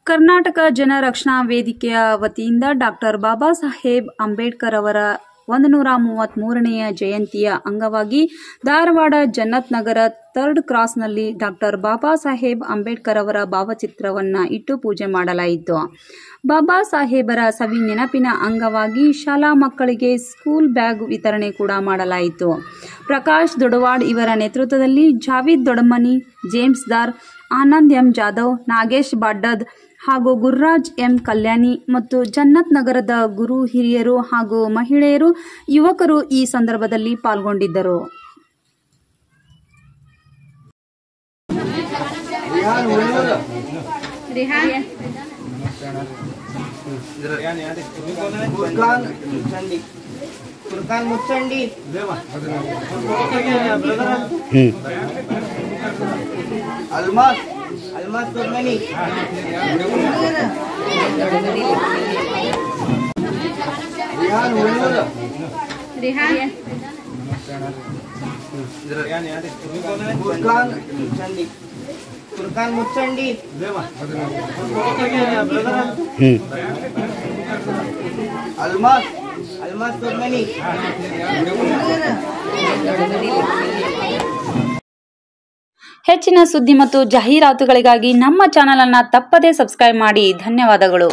ಕರ್ನಾಟಕ ಜನ ರಕ್ಷಣಾ ವೇದಿಕೆಯ ವತಿಯಿಂದ ಡಾಕ್ಟರ್ ಬಾಬಾ ಸಾಹೇಬ್ ಅಂಬೇಡ್ಕರ್ ಅವರ 133ನೇ ಜಯಂತಿಯ ಅಂಗವಾಗಿ ಧಾರವಾಡ ಜನ್ನತ್ ನಗರ 3rd ಕ್ರಾಸ್ನಲ್ಲಿ ಡಾಕ್ಟರ್ ಬಾಬಾ ಸಾಹೇಬ್ ಅಂಬೇಡ್ಕರ್ ಅವರ ಭಾವಚಿತ್ರವನ್ನು ಇಟ್ಟು ಪೂಜೆ ಮಾಡಲಾಯಿತು. ಬಾಬಾ ಸಾಹೇಬರ ಸವಿ ನೆನಪಿನ ಅಂಗವಾಗಿ ಶಾಲಾ ಮಕ್ಕಳಿಗೆ ಸ್ಕೂಲ್ ಬ್ಯಾಗ್ ವಿತರಣೆ ಕೂಡ ಮಾಡಲಾಯಿತು. ಪ್ರಕಾಶ್ ದೊಡವಾಡ್ ಇವರ ನೇತೃತ್ವದಲ್ಲಿ ಜಾವೀದ್ ದೊಡಮನಿ, ಜೇಮ್ಸ್ ದಾರ್, ಆನಂದ್ ಎಂ ಜಾಧವ್, ನಾಗೇಶ್ ಬಾಡ್ಡದ್ ಹಾಗೂ ಗುರುರಾಜ್ ಎಂ ಕಲ್ಯಾಣಿ ಮತ್ತು ಜನ್ನತ್ ನಗರದ ಗುರು ಹಿರಿಯರು ಹಾಗೂ ಮಹಿಳೆಯರು, ಯುವಕರು ಈ ಸಂದರ್ಭದಲ್ಲಿ ಪಾಲ್ಗೊಂಡಿದ್ದರು. Almas Dogmani. Rihan. Furkan Mutsandi. Almas Dogmani. ಹೆಚ್ಚಿನ ಸುದ್ದಿ ಮತ್ತು ಜಾಹೀರಾತುಗಳಿಗಾಗಿ ನಮ್ಮ ಚಾನೆಲ್ ಅನ್ನು ತಪ್ಪದೇ ಸಬ್ಸ್ಕ್ರೈಬ್ ಮಾಡಿ. ಧನ್ಯವಾದಗಳು.